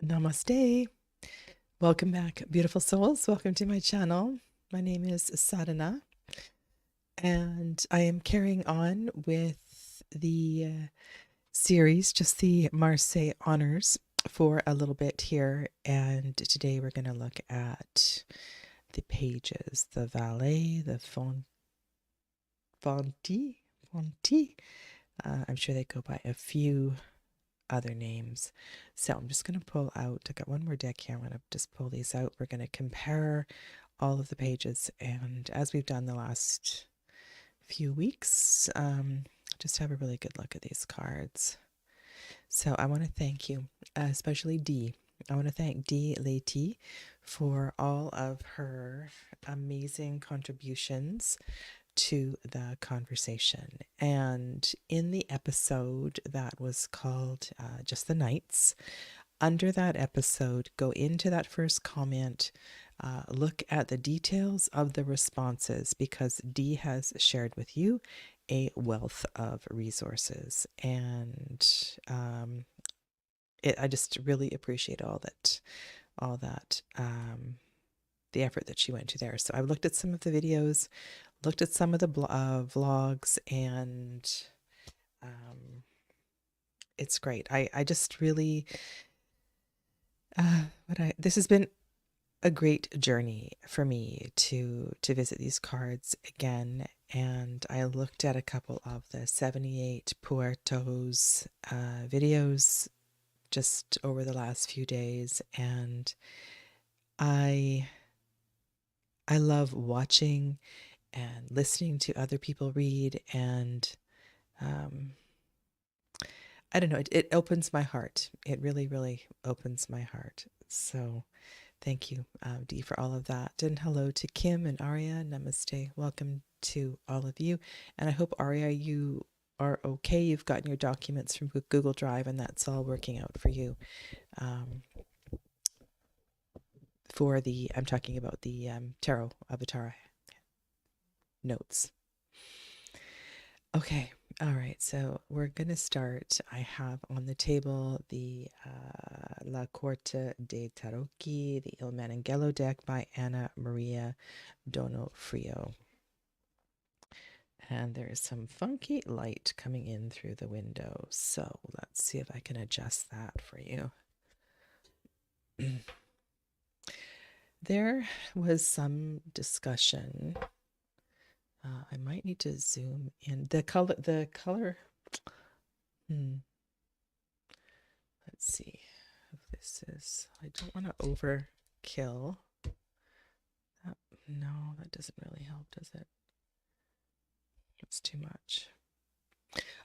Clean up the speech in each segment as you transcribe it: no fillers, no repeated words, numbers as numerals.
Namaste. Welcome back, beautiful souls. Welcome to my channel. My name is Sadhana, and I am carrying on with the series, just the Marseille honors, for a little bit here. And today we're going to look at the pages, the Valets, the Fonti. I'm sure they go by a few other names. So I'm just going to pull out, I got one more deck here. I'm going to just pull these out. We're going to compare all of the pages. And as we've done the last few weeks, just have a really good look at these cards. So I want to thank you, especially Dee. I want to thank Dee Leti for all of her amazing contributions to the conversation. And in the episode that was called Just the Nights, under that episode, go into that first comment, look at the details of the responses, because Dee has shared with you a wealth of resources. And I just really appreciate all that, the effort that she went to there. So I've looked at some of the videos, looked at some of the vlogs, and it's great. I just really, this has been a great journey for me to visit these cards again. And I looked at a couple of the 78 Puertos videos just over the last few days, and I love watching and listening to other people read, and I don't know, it opens my heart. It really, really opens my heart. So thank you, Dee, for all of that. And hello to Kim and Aria. Namaste. Welcome to all of you. And I hope, Aria, you are okay. You've gotten your documents from Google Drive, and that's all working out for you. I'm talking about the Tarot Avatar notes. Okay, all right, so we're going to start. I have on the table the La Corte de Tarocchi, the Il Manangelo deck by Anna Maria Donofrio. And there is some funky light coming in through the window, so let's see if I can adjust that for you. There was some discussion. I might need to zoom in. The color, let's see if this is, I don't want to overkill. No, that doesn't really help, does it? It's too much.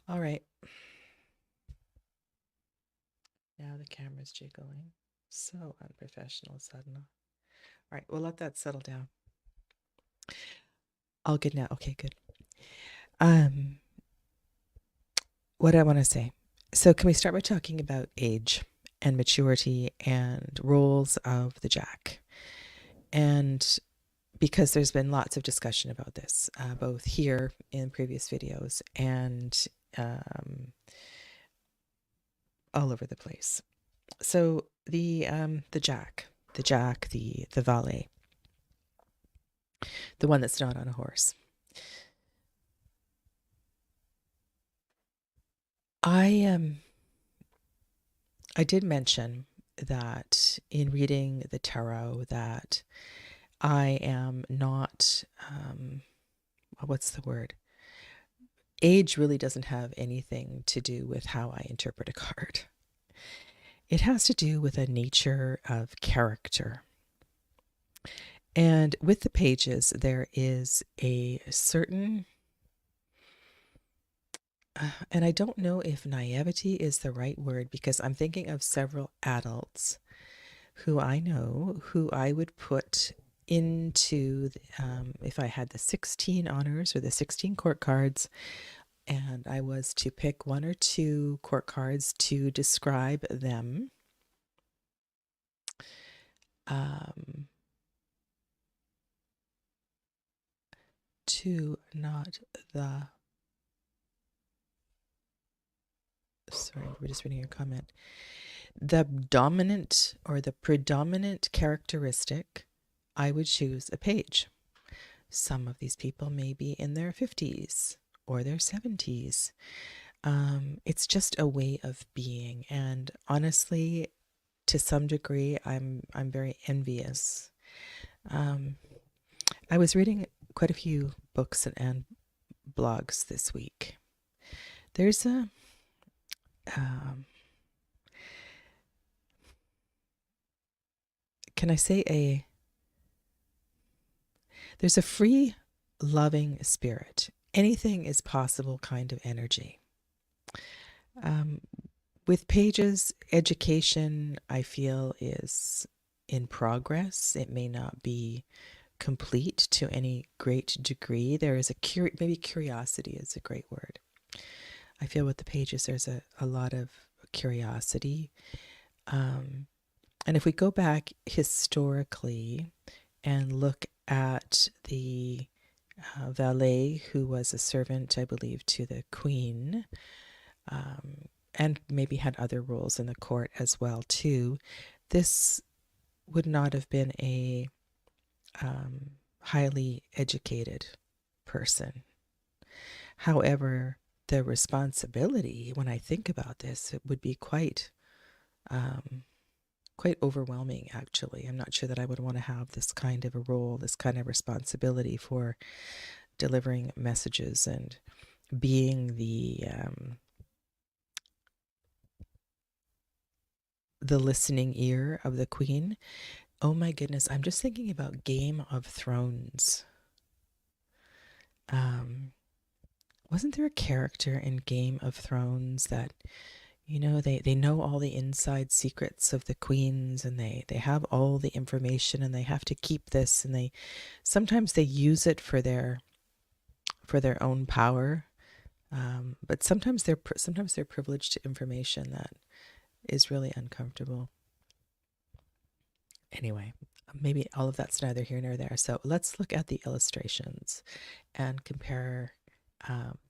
All right. Now the camera's jiggling. So unprofessional, Sadhana. All right, we'll let that settle down. All good now. Okay, good. What I want to say. So can we start by talking about age and maturity and roles of the Jack? And because there's been lots of discussion about this, both here in previous videos and all over the place. So the Jack, the valet, the one that's not on a horse. I did mention that in reading the tarot that I am not, what's the word? Age really doesn't have anything to do with how I interpret a card. It has to do with a nature of character. And with the pages, there is a certain, and I don't know if naivety is the right word, because I'm thinking of several adults who I know who I would put into, if I had the 16 honors or the 16 court cards, and I was to pick one or two court cards to describe them, to not the, sorry, we're just reading your comment. The dominant or the predominant characteristic, I would choose a page. Some of these people may be in their 50s or their 70s. It's just a way of being, and honestly, to some degree, I'm very envious. Um, I was reading quite a few books and blogs this week. There's a can I say there's a free, loving spirit. Anything is possible kind of energy. Um, with pages, education, I feel, is in progress. It may not be complete to any great degree. There is maybe curiosity is a great word. I feel with the pages, there's a lot of curiosity. And if we go back historically and look at the valet who was a servant, I believe, to the queen, and maybe had other roles in the court as well too, this would not have been a highly educated person. However, the responsibility, when I think about this, it would be quite overwhelming, actually. I'm not sure that I would want to have this kind of a role, this kind of responsibility for delivering messages and being the listening ear of the queen. Oh my goodness, I'm just thinking about Game of Thrones. Wasn't there a character in Game of Thrones that, they know all the inside secrets of the queens, and they have all the information, and they have to keep this, and sometimes they use it for their own power, but sometimes they're privileged to information that is really uncomfortable. Anyway, maybe all of that's neither here nor there. So let's look at the illustrations and compare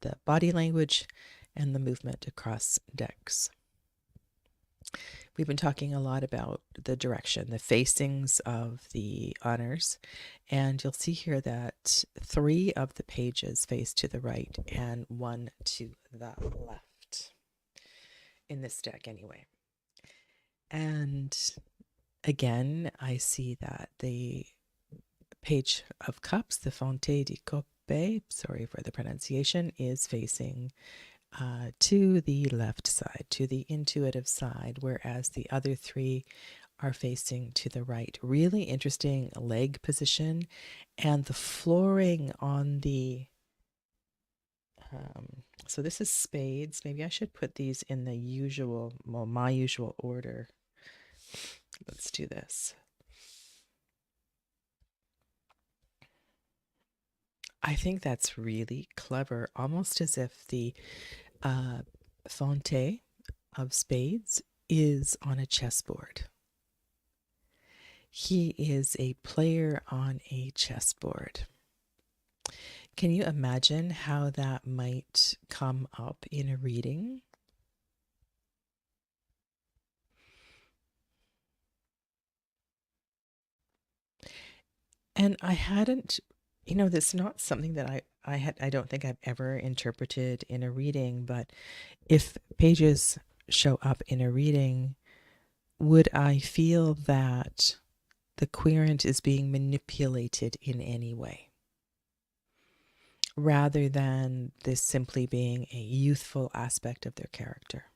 the body language and the movement across decks. We've been talking a lot about the direction, the facings of the honors, and you'll see here that 3 of the pages face to the right and 1 to the left, in this deck anyway. And again, I see that the Page of Cups, the Fonte di Coppe, sorry for the pronunciation, is facing to the left side, to the intuitive side, whereas the other 3 are facing to the right. Really interesting leg position, and the flooring on the so this is spades. Maybe I should put these in the usual, well, my usual order. Let's do this. I think that's really clever, almost as if the Fonte of spades is on a chessboard. He is a player on a chessboard. Can you imagine how that might come up in a reading? And I hadn't, this is not something that I don't think I've ever interpreted in a reading, but if pages show up in a reading, would I feel that the querent is being manipulated in any way, rather than this simply being a youthful aspect of their character?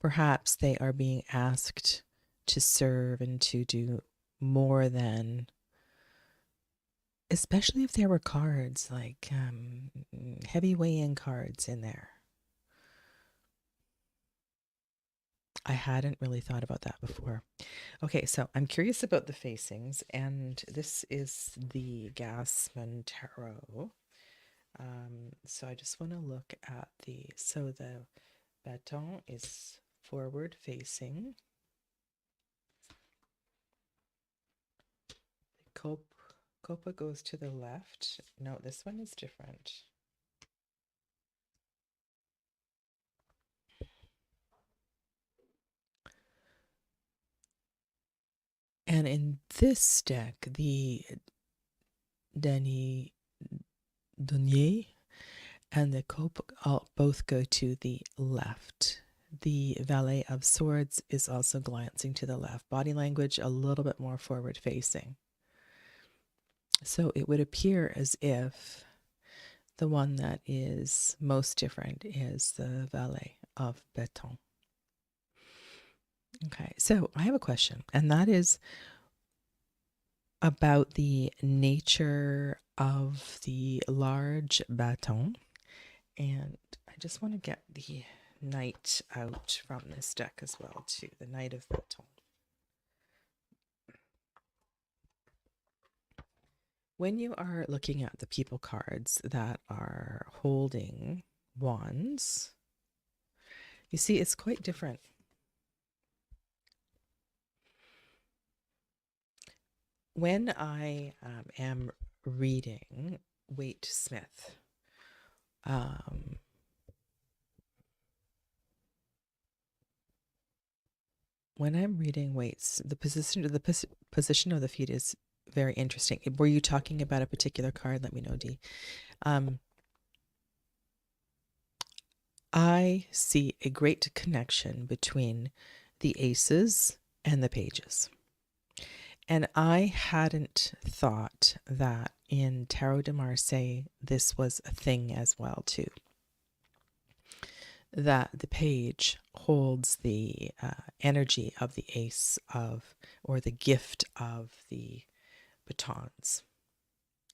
Perhaps they are being asked to serve and to do more than, especially if there were cards like heavy weigh-in cards in there. I hadn't really thought about that before. Okay, so I'm curious about the facings, and this is the Gassman Tarot. So I just want to look at so the baton is forward facing. The copa goes to the left. No, this one is different. And in this deck, the Denier and the Cope both go to the left. The Valet of Swords is also glancing to the left. Body language a little bit more forward facing. So it would appear as if the one that is most different is the Valet of Béton. Okay, so I have a question, and that is about the nature of the large baton. And I just want to get the Knight out from this deck as well, too. The Knight of Baton. When you are looking at the people cards that are holding wands, you see it's quite different. When I am reading Waite Smith, when I'm reading Waite's, the position of the feet is very interesting. Were you talking about a particular card? Let me know, Dee. I see a great connection between the aces and the pages. And I hadn't thought that in Tarot de Marseille, this was a thing as well, too. That the page holds the energy of the ace of, or the gift of the batons.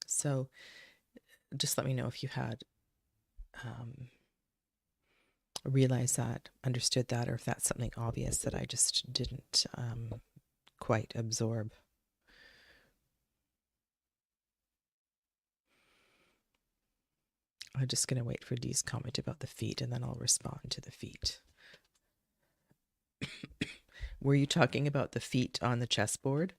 So just let me know if you had realized that, understood that, or if that's something obvious that I just didn't quite absorb. I'm just going to wait for Dee's comment about the feet, and then I'll respond to the feet. Were you talking about the feet on the chessboard?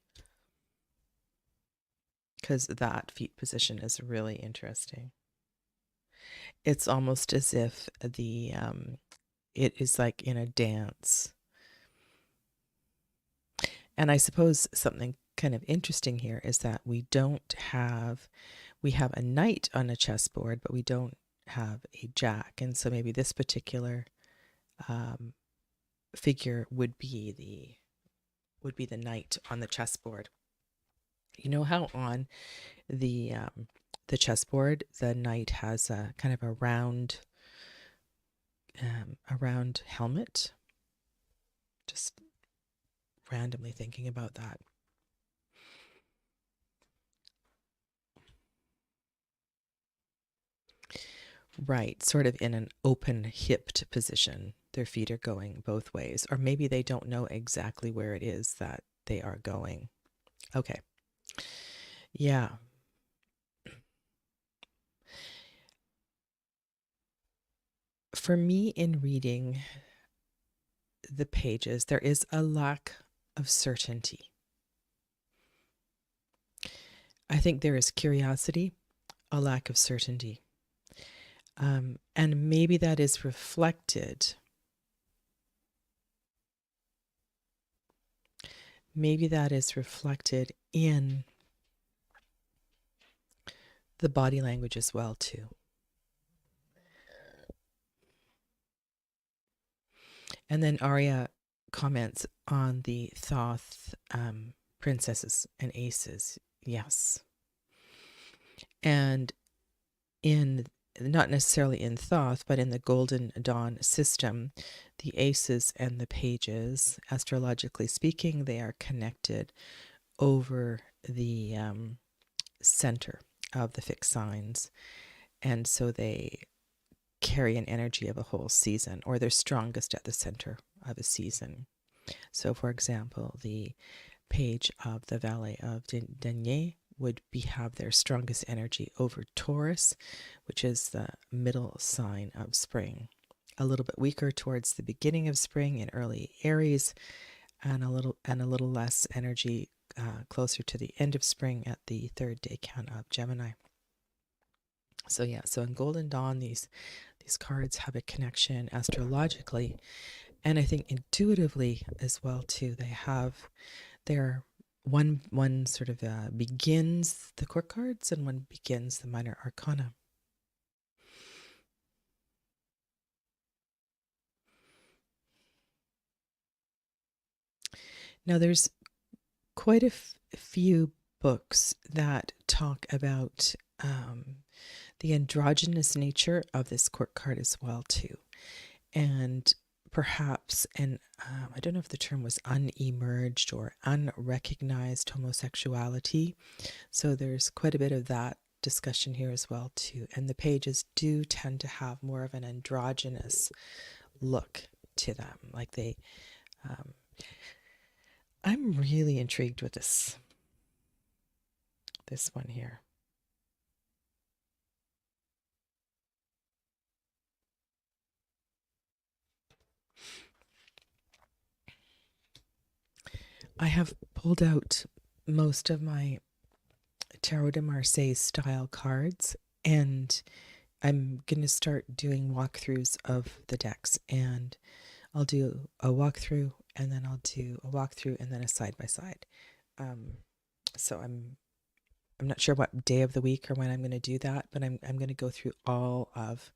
Because that feet position is really interesting. It's almost as if the it is like in a dance. And I suppose something kind of interesting here is that we have a knight on a chessboard, but we don't have a jack. And so maybe this particular figure would be the knight on the chessboard. You know how on the chessboard the knight has a kind of a round helmet? Just randomly thinking about that. Right, sort of in an open-hipped position. Their feet are going both ways. Or maybe they don't know exactly where it is that they are going. Okay. Yeah. For me, in reading the pages, there is a lack of certainty. I think there is curiosity, a lack of certainty. And maybe that is reflected. Maybe that is reflected in the body language as well, too. And then Arya comments on the Thoth princesses and aces. Yes. And not necessarily in Thoth, but in the Golden Dawn system, the aces and the pages, astrologically speaking, they are connected over the center of the fixed signs. And so they carry an energy of a whole season, or they're strongest at the center of a season. So, for example, the page of the Valet of Denier would have their strongest energy over Taurus, which is the middle sign of spring. A little bit weaker towards the beginning of spring in early Aries, and a little less energy closer to the end of spring at the third decan of Gemini. So yeah, so in Golden Dawn, these cards have a connection astrologically, and I think intuitively as well too. They're one sort of begins the court cards and one begins the minor arcana. Now, there's quite a few books that talk about the androgynous nature of this court card as well too, and perhaps I don't know if the term was unemerged or unrecognized homosexuality. So there's quite a bit of that discussion here as well too, and the pages do tend to have more of an androgynous look to them, like they I'm really intrigued with this one here. I have pulled out most of my Tarot de Marseille style cards, and I'm going to start doing walkthroughs of the decks, and I'll do a walkthrough and then I'll do a walkthrough and then a side by side. So I'm not sure what day of the week or when I'm going to do that, but I'm going to go through all of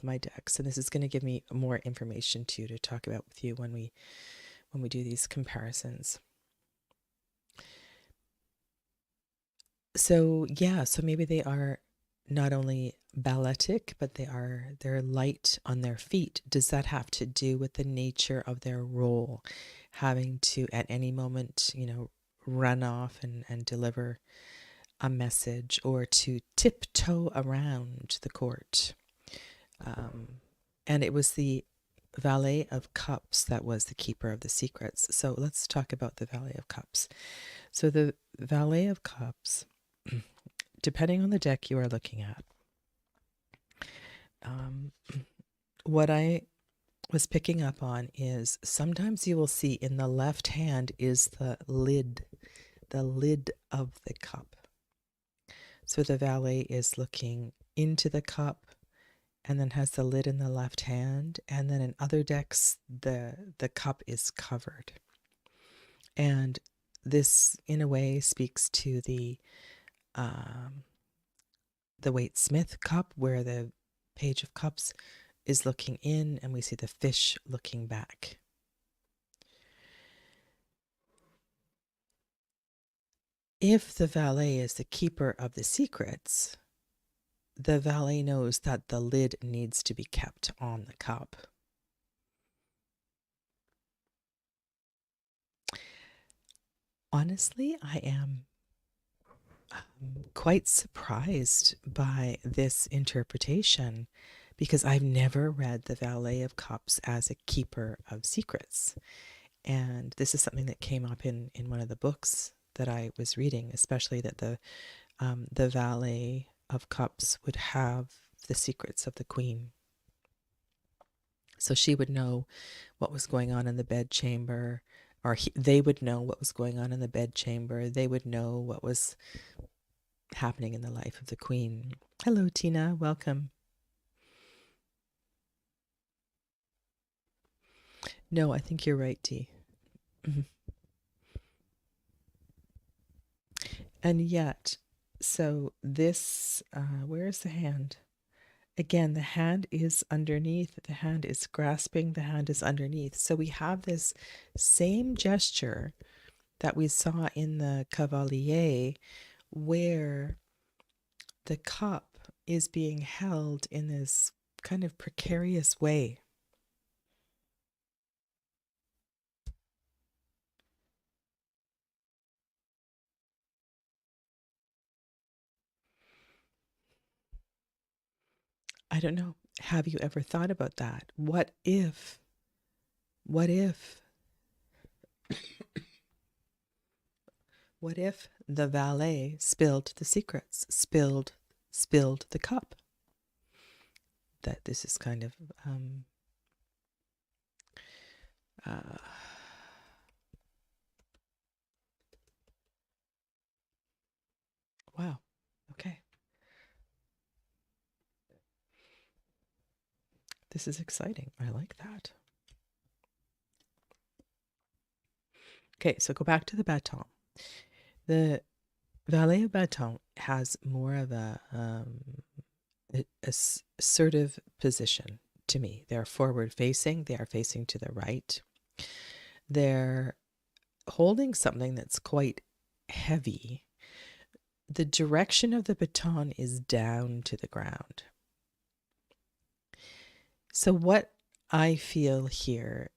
my decks, and this is going to give me more information too to talk about with you when we do these comparisons. So yeah, so maybe they are not only balletic, but they're light on their feet. Does that have to do with the nature of their role, having to at any moment, run off and deliver a message, or to tiptoe around the court? And it was the Valet of Cups that was the keeper of the secrets. So let's talk about the Valet of Cups. So the Valet of Cups, depending on the deck you are looking at, what I was picking up on is sometimes you will see in the left hand is the lid of the cup. So the valet is looking into the cup and then has the lid in the left hand, and then in other decks the cup is covered. And this in a way speaks to the Waite-Smith cup, where the Page of Cups is looking in and we see the fish looking back. If the valet is the keeper of the secrets, the valet knows that the lid needs to be kept on the cup. Honestly, I am quite surprised by this interpretation, because I've never read the Valet of Cups as a keeper of secrets. And this is something that came up in one of the books that I was reading, especially that the Valet of Cups would have the secrets of the Queen. So she would know what was going on in the bedchamber, or they would know what was going on in the bedchamber. They would know what was happening in the life of the Queen. Hello, Tina. Welcome. No, I think you're right, Dee. And yet, so this, where is the hand? Again, the hand is underneath, the hand is grasping, the hand is underneath. So we have this same gesture that we saw in the Cavalier, where the cup is being held in this kind of precarious way. I don't know. Have you ever thought about that? What if what if the valet spilled the secrets, spilled the cup? That this is kind of wow. Okay. This is exciting. I like that. Okay, so go back to the baton. The Valet of Baton has more of assertive position to me. They're forward facing, they are facing to the right. They're holding something that's quite heavy. The direction of the baton is down to the ground. So what I feel here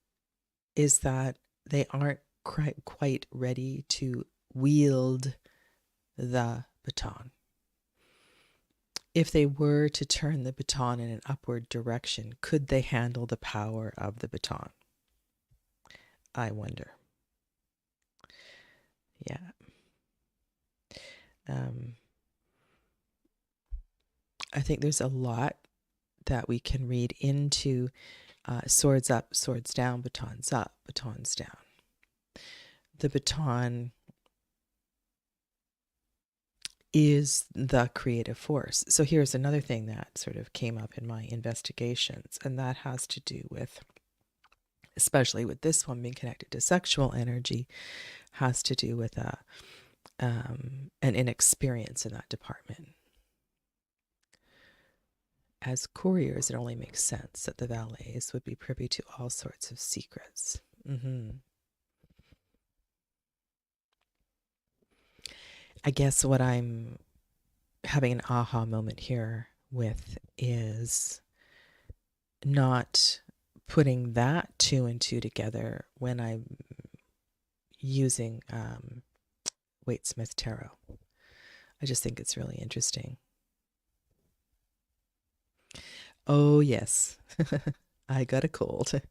is that they aren't quite ready to wield the baton. If they were to turn the baton in an upward direction, could they handle the power of the baton? I wonder. Yeah. I think there's a lot that we can read into swords up, swords down, batons up, batons down. The baton is the creative force. So here's another thing that sort of came up in my investigations, and that has to do with, especially with this one being connected to sexual energy, has to do with an inexperience in that department. As couriers, it only makes sense that the valets would be privy to all sorts of secrets. I guess what I'm having an aha moment here with is not putting that two and two together when I'm using Waite-Smith Tarot. I just think it's really interesting. Oh, yes. I got a cold.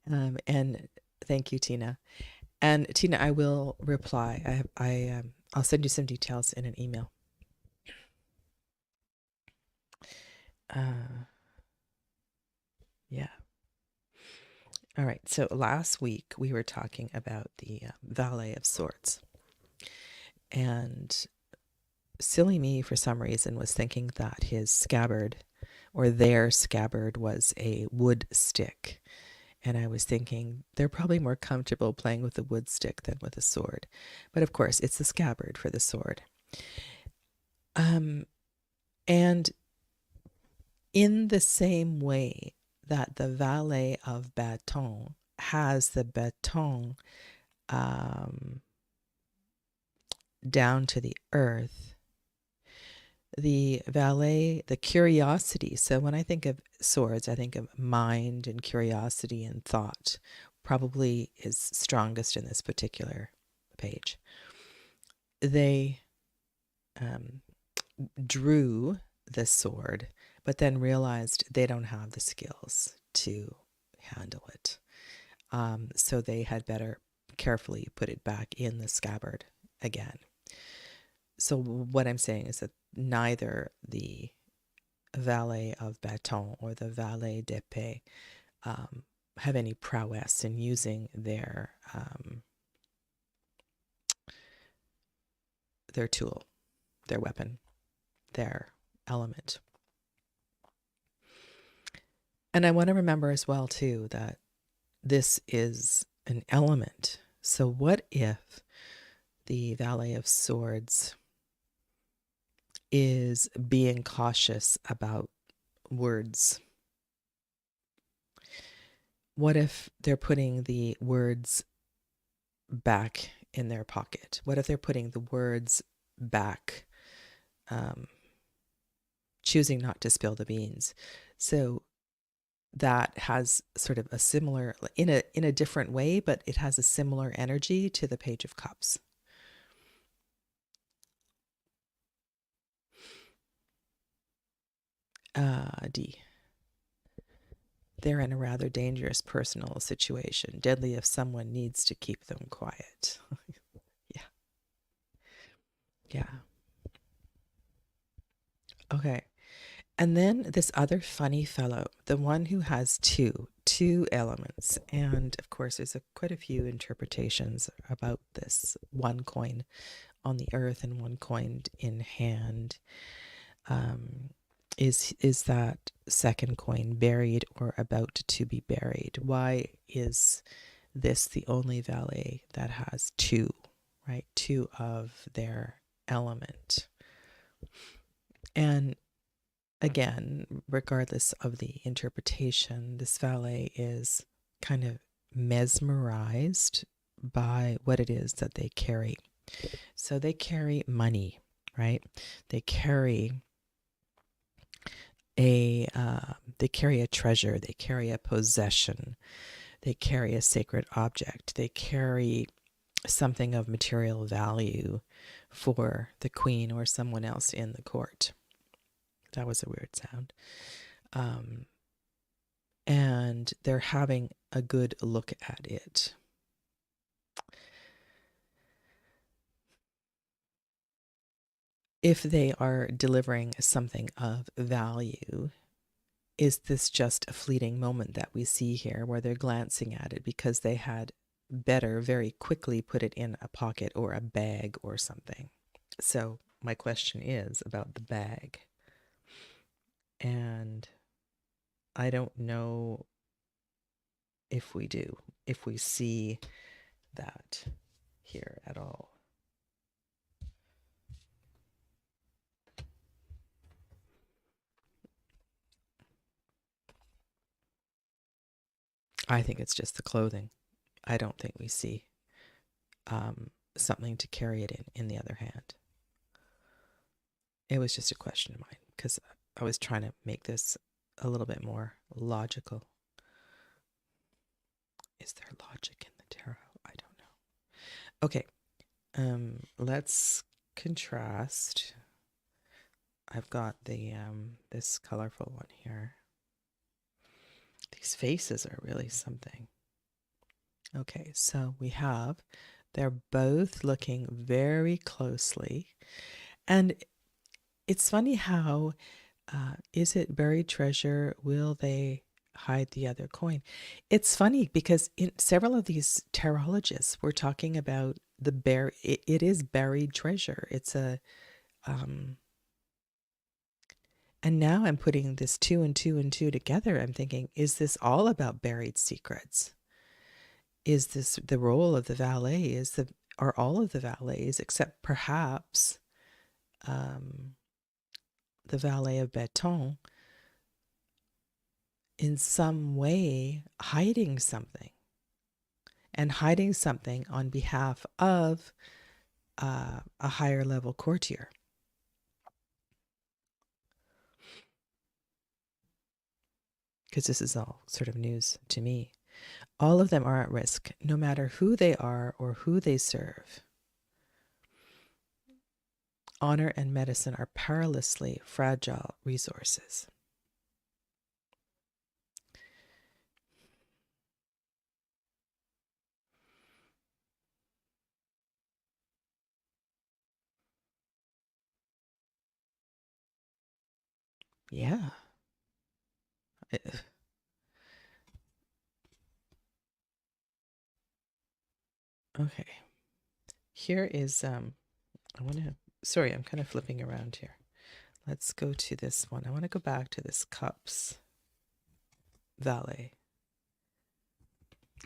And thank you, Tina. And Tina, I will reply. I'll send you some details in an email. Yeah. All right. So last week we were talking about the Valet of Swords. And silly me, for some reason, was thinking that his scabbard, or their scabbard, was a wood stick. And I was thinking they're probably more comfortable playing with a wood stick than with a sword. But of course, it's the scabbard for the sword. And in the same way that the valet of baton has the baton down to the earth, the valet, the curiosity. So when I think of swords, I think of mind and curiosity and thought. Probably is strongest in this particular page. They drew the sword, but then realized they don't have the skills to handle it. So they had better carefully put it back in the scabbard again. So what I'm saying is that neither the valet of baton or the valet d'épée have any prowess in using their tool, their weapon, their element. And I want to remember as well, too, that this is an element. So what if the Valet of Swords is being cautious about words? What if they're putting the words back in their pocket? What if they're putting the words back, choosing not to spill the beans? So that has sort of a similar, in a different way, but it has a similar energy to the Page of Cups. D. They're in a rather dangerous personal situation, deadly if someone needs to keep them quiet. Yeah. Yeah. Okay. And then this other funny fellow, the one who has two elements. And of course, there's quite a few interpretations about this. One coin on the earth and one coin in hand. Is that second coin buried or about to be buried? Why is this the only valet that has two, right? Two of their element. And again, regardless of the interpretation, this valet is kind of mesmerized by what it is that they carry. So they carry money, right? They carry they carry a treasure, they carry a possession, they carry a sacred object, they carry something of material value for the queen or someone else in the court. That was a weird sound. And they're having a good look at it. If they are delivering something of value, is this just a fleeting moment that we see here where they're glancing at it because they had better very quickly put it in a pocket or a bag or something? So my question is about the bag. And I don't know if we do, if we see that here at all. I think it's just the clothing. I don't think we see something to carry it in the other hand. It was just a question of mine because I was trying to make this a little bit more logical. Is there logic in the tarot? I don't know. Okay, let's contrast. I've got the this colorful one here. These faces are really something. Okay, so we have, they're both looking very closely. And it's funny how, is it buried treasure? Will they hide the other coin? It's funny because in several of these tarologists were talking about it is buried treasure. It's a, and now I'm putting this two and two and two together. I'm thinking, is this all about buried secrets? Is this the role of the valet? Are all of the valets, except perhaps the valet of Beton, in some way hiding something, and hiding something on behalf of a higher level courtier? Because this is all sort of news to me. All of them are at risk, no matter who they are or who they serve. Honor and medicine are perilously fragile resources. Yeah. Okay. Here is I want to, sorry, I'm kind of flipping around here. Let's go to this one. I want to go back to this cups valet.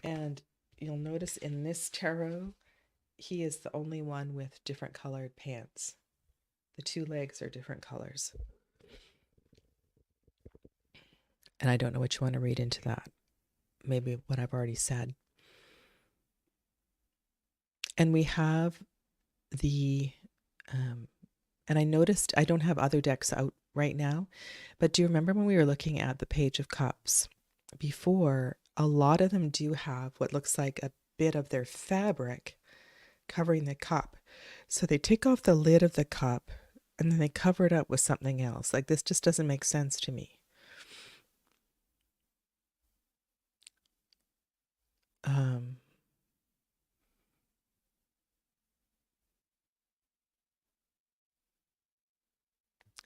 And you'll notice in this tarot, he is the only one with different colored pants. The two legs are different colors. And I don't know what you want to read into that. Maybe what I've already said. And we have the, and I noticed I don't have other decks out right now, but do you remember when we were looking at the Page of Cups before? A lot of them do have what looks like a bit of their fabric covering the cup. So they take off the lid of the cup and then they cover it up with something else. Like, this just doesn't make sense to me.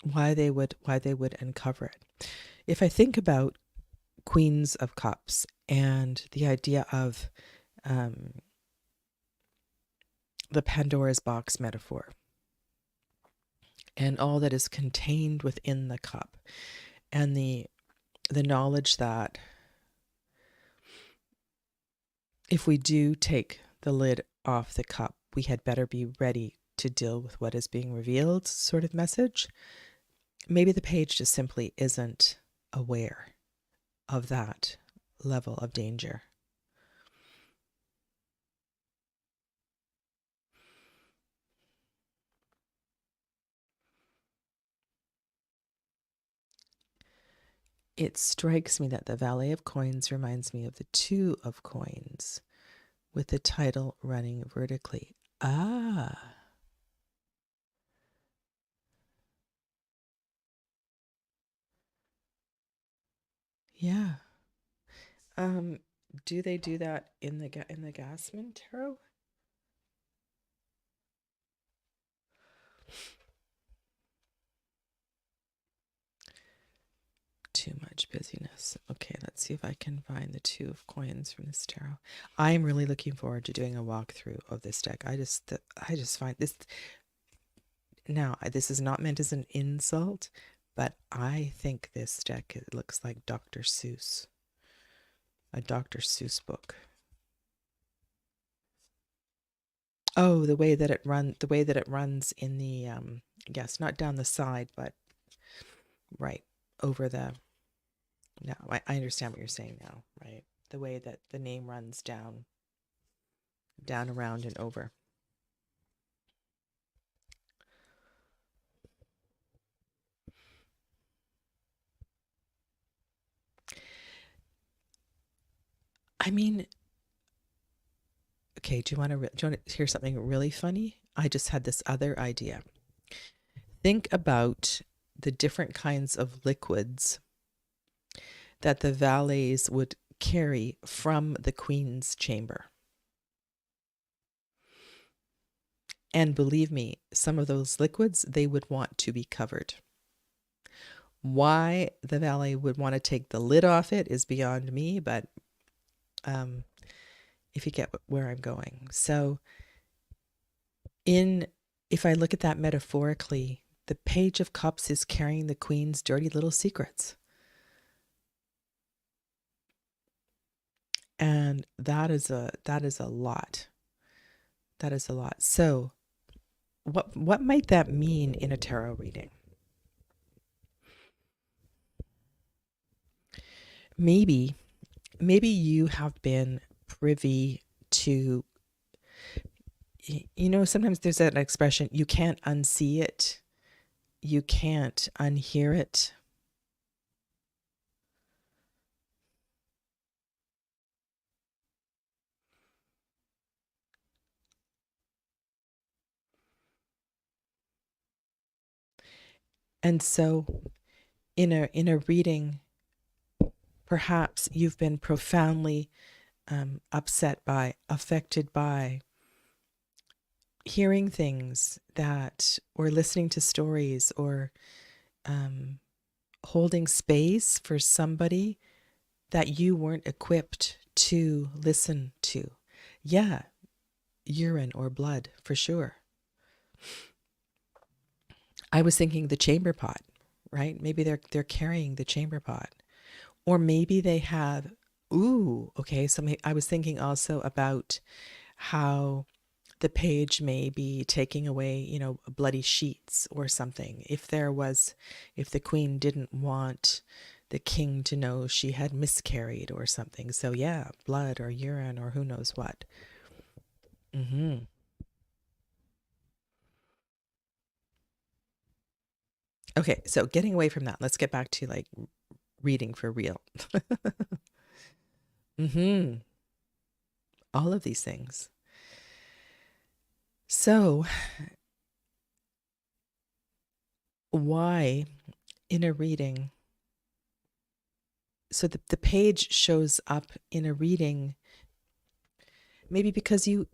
Why they would uncover it. If I think about Queens of Cups and the idea of the Pandora's box metaphor and all that is contained within the cup, and the knowledge that if we do take the lid off the cup, we had better be ready to deal with what is being revealed sort of message. Maybe the page just simply isn't aware of that level of danger. It strikes me that the Valet of Coins reminds me of the Two of Coins, with the title running vertically. Ah. Yeah. Um, do they do that in the Gassman tarot? Too much busyness. Okay, let's see if I can find the Two of Coins from this tarot. I'm really looking forward to doing a walkthrough of this deck. I just find this now. This is not meant as an insult, but I think this deck, it looks like Dr. Seuss, a Dr. Seuss book. Oh, the way that it runs in the yes, not down the side, but right over the. No, I understand what you're saying now, right? The way that the name runs down, around and over. I mean, okay, do you want to hear something really funny? I just had this other idea. Think about the different kinds of liquids that the valets would carry from the Queen's chamber. And believe me, some of those liquids, they would want to be covered. Why the valet would want to take the lid off it is beyond me, but if you get where I'm going. So if I look at that metaphorically, the Page of Cups is carrying the Queen's dirty little secrets. And that is a lot. That is a lot. So what might that mean in a tarot reading? Maybe you have been privy to, sometimes there's that expression, you can't unsee it, you can't unhear it. And so in a reading, perhaps you've been profoundly affected by hearing things or listening to stories, or holding space for somebody that you weren't equipped to listen to. Yeah, urine or blood, for sure. I was thinking the chamber pot, right? Maybe they're carrying the chamber pot. Or maybe they have, okay, so I was thinking also about how the page may be taking away, bloody sheets or something. If the Queen didn't want the king to know she had miscarried or something. So yeah, blood or urine or who knows what. Mm-hmm. Okay, so getting away from that, let's get back to like reading for real. Mm-hmm. All of these things. So why in a reading, so the page shows up in a reading, maybe because you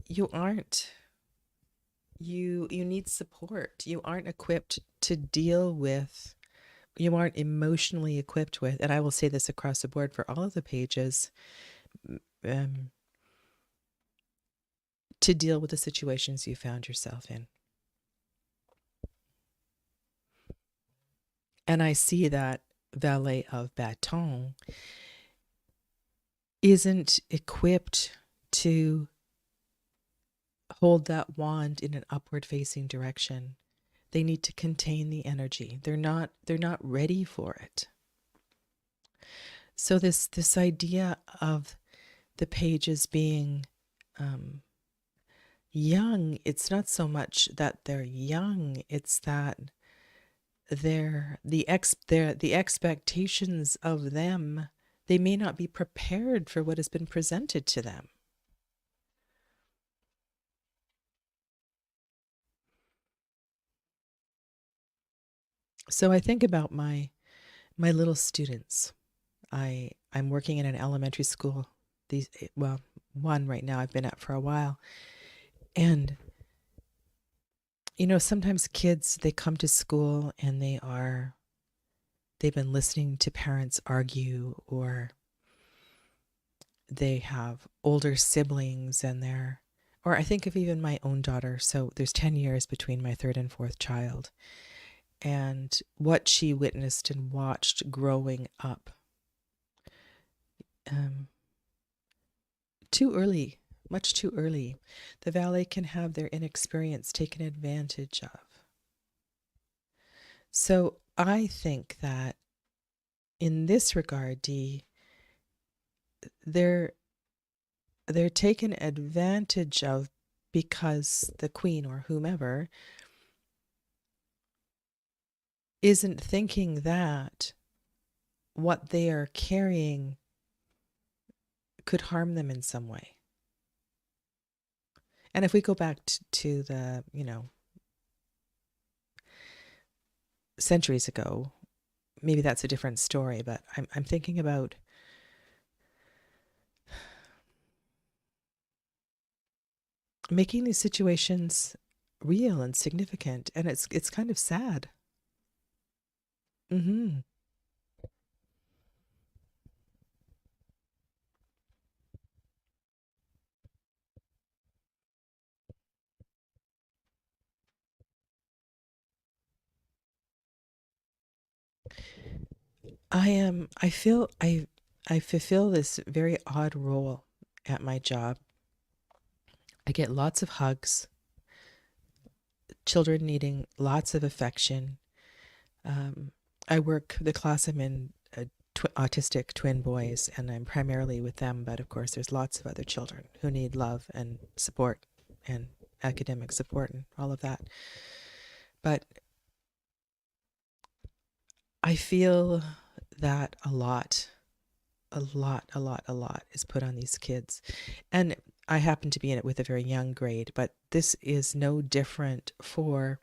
need support. You aren't equipped to deal with, you aren't emotionally equipped with, and I will say this across the board for all of the pages, to deal with the situations you found yourself in. And I see that Valet of Baton isn't equipped to hold that wand in an upward facing direction. They need to contain the energy. They're not ready for it. So this idea of the pages being young, it's not so much that they're young, it's that the expectations of them, they may not be prepared for what has been presented to them. So I think about my little students. I'm working in an elementary school. Well, one right now I've been at for a while. And sometimes kids, they come to school and they've been listening to parents argue, or they have older siblings and or I think of even my own daughter. So there's 10 years between my third and fourth child, and what she witnessed and watched growing up. Too early, much too early, the valet can have their inexperience taken advantage of. So I think that in this regard, Dee, they're taken advantage of because the queen or whomever isn't thinking that what they are carrying could harm them in some way. And if we go back to the, centuries ago, maybe that's a different story, but I'm thinking about making these situations real and significant, and it's kind of sad. Mm-hmm. I fulfill this very odd role at my job. I get lots of hugs, children needing lots of affection. Um, I work the class I'm in, autistic twin boys, and I'm primarily with them. But of course, there's lots of other children who need love and support and academic support and all of that. But I feel that a lot is put on these kids. And I happen to be in it with a very young grade, but this is no different for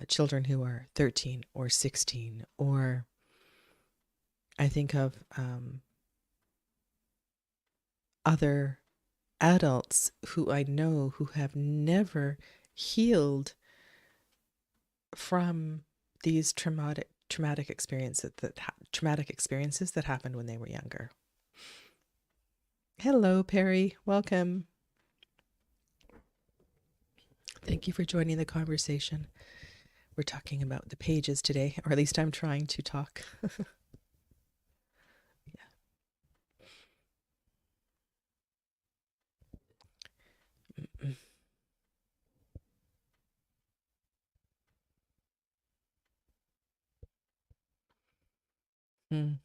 children who are 13 or 16. Or I think of other adults who I know who have never healed from these traumatic experiences that happened when they were younger. Hello, Perry. Welcome. Thank you for joining the conversation. We're talking about the pages today, or at least I'm trying to talk. Yeah. Mm.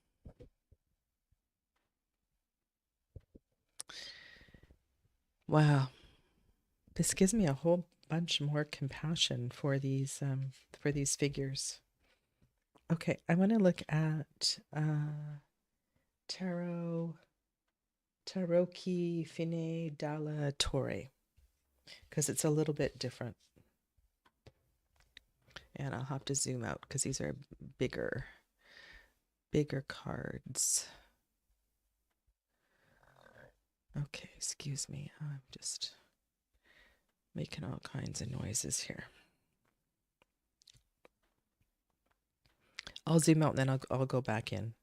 Wow. This gives me a whole bunch more compassion for these figures. Okay, I want to look at Tarot Tarocchi Fine dalla Torre, because it's a little bit different. And I'll have to zoom out because these are bigger cards. Okay, excuse me. I'm just making all kinds of noises here. I'll zoom out and then I'll go back in,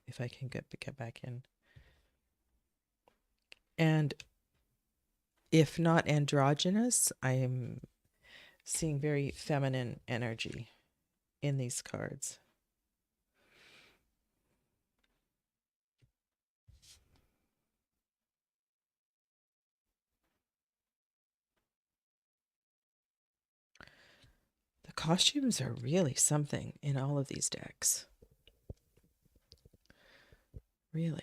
if I can get back in. And if not androgynous, I am seeing very feminine energy in these cards. Costumes are really something in all of these decks. Really.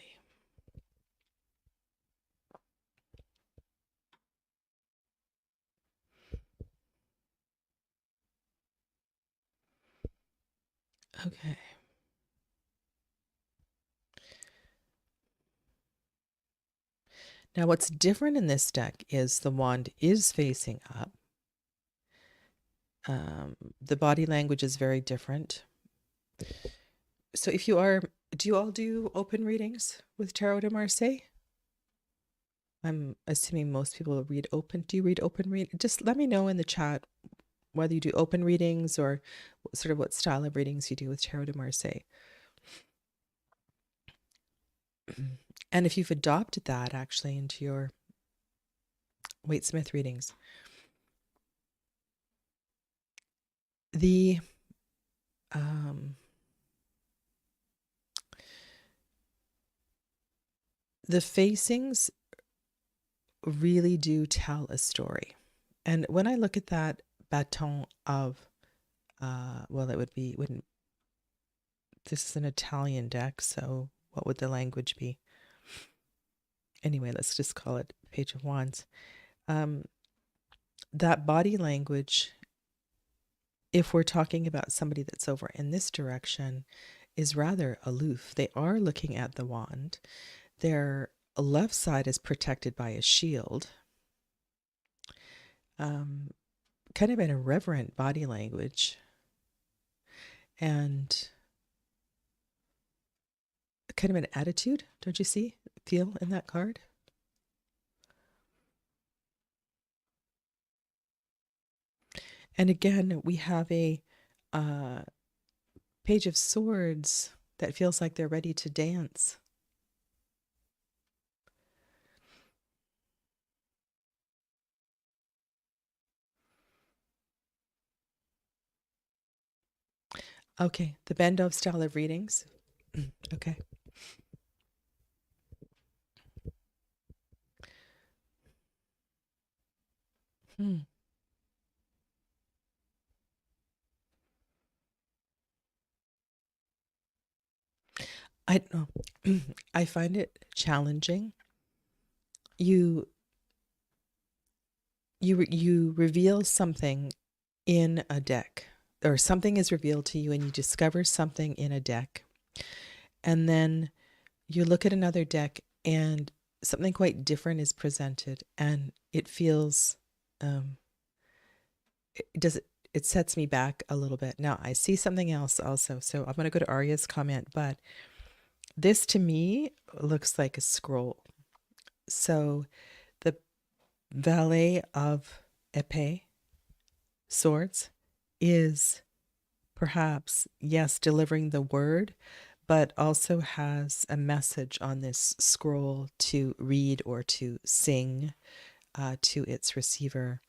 Okay. Now, what's different in this deck is the wand is facing up. The body language is very different. So if you are, do you all do open readings with Tarot de Marseille? I'm assuming most people read open. Do you read open read? Just let me know in the chat whether you do open readings or sort of what style of readings you do with Tarot de Marseille. And if you've adopted that actually into your Waite Smith readings. The facings really do tell a story. And when I look at that baton of, well, it would be, wouldn't, this is an Italian deck, so what would the language be? Anyway, let's just call it Page of Wands. That body language, if we're talking about somebody that's over in this direction, is rather aloof. They are looking at the wand. Their left side is protected by a shield. Kind of an irreverent body language. And kind of an attitude, don't you feel in that card? And again, we have a Page of Swords that feels like they're ready to dance. Okay, the Bendov style of readings. Okay. I don't know. I find it challenging. You reveal something in a deck, or something is revealed to you and you discover something in a deck. And then you look at another deck and something quite different is presented, and it feels it sets me back a little bit. Now I see something else also, so I'm going to go to Arya's comment, but this to me looks like a scroll. So the Valet of Epée, swords, is perhaps, yes, delivering the word, but also has a message on this scroll to read or to sing to its receiver.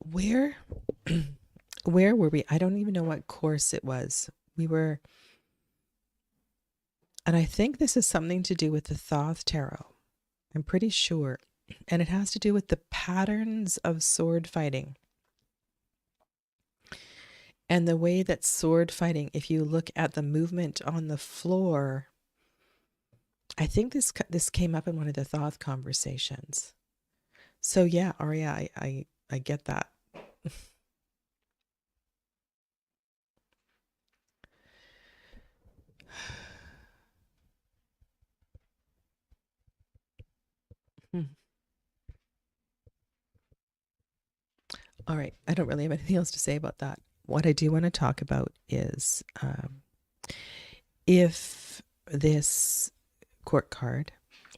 Where where were we? I don't even know what course it was. We were, and I think this is something to do with the Thoth Tarot. I'm pretty sure. And it has to do with the patterns of sword fighting. And the way that sword fighting, if you look at the movement on the floor, I think this came up in one of the Thoth conversations. So yeah, Arya, I get that. All right, I don't really have anything else to say about that. What I do want to talk about is if this court card,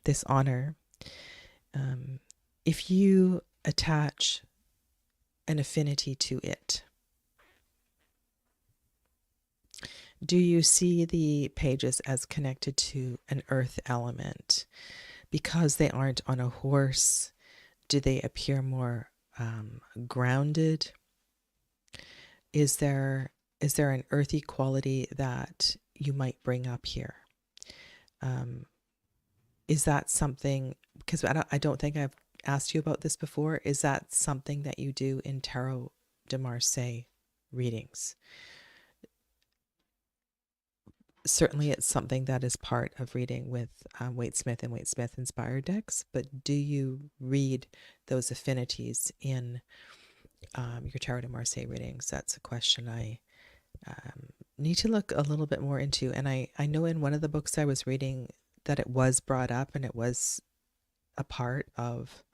this honor, if you attach an affinity to it, do you see the pages as connected to an earth element? Because they aren't on a horse, do they appear more grounded? Is there an earthy quality that you might bring up here? is that something, because I don't think I've asked you about this before, is that something that you do in Tarot de Marseille readings? Certainly it's something that is part of reading with Waite Smith and Waite Smith inspired decks, but do you read those affinities in your Tarot de Marseille readings? That's a question I need to look a little bit more into. And I know in one of the books I was reading that it was brought up and it was a part of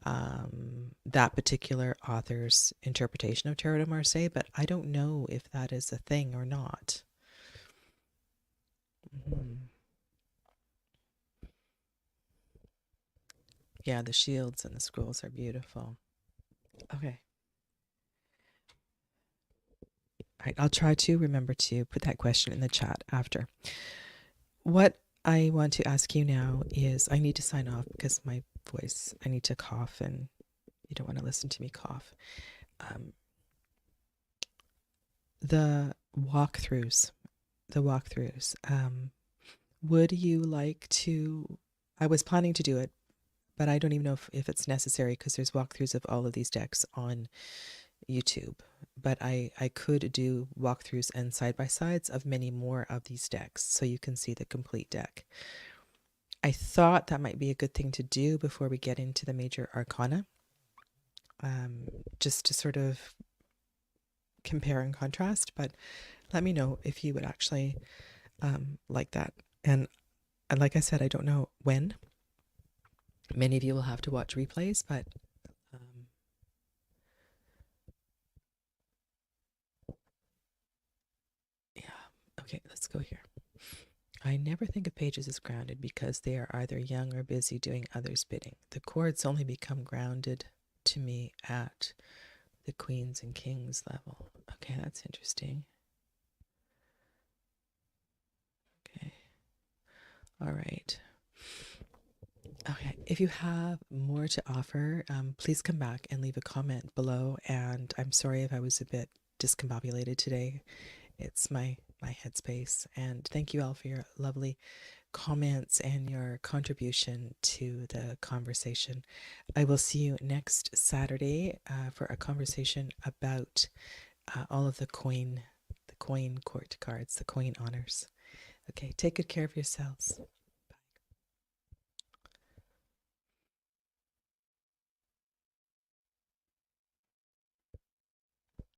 that particular author's interpretation of Tarot de Marseille, but I don't know if that is a thing or not. Mhm. Yeah, the shields and the scrolls are beautiful. Okay. All right, I'll try to remember to put that question in the chat after. What I want to ask you now is I need to sign off because my voice, I need to cough and you don't want to listen to me cough. Um, the walkthroughs, the walkthroughs. Would you like to? I was planning to do it, but I don't even know if it's necessary because there's walkthroughs of all of these decks on YouTube. But I could do walkthroughs and side by sides of many more of these decks so you can see the complete deck. I thought that might be a good thing to do before we get into the major arcana, just to sort of compare and contrast. But let me know if you would actually like that. And like I said, I don't know when. Many of you will have to watch replays, but yeah. Okay, let's go here. I never think of pages as grounded because they are either young or busy doing others' bidding. The chords only become grounded to me at the queens and kings level. Okay, that's interesting. Okay. All right. Okay. If you have more to offer, please come back and leave a comment below. And I'm sorry if I was a bit discombobulated today. It's my headspace. And thank you all for your lovely comments and your contribution to the conversation. I will see you next Saturday for a conversation about all of the coin court cards, the coin honors. Okay, take good care of yourselves.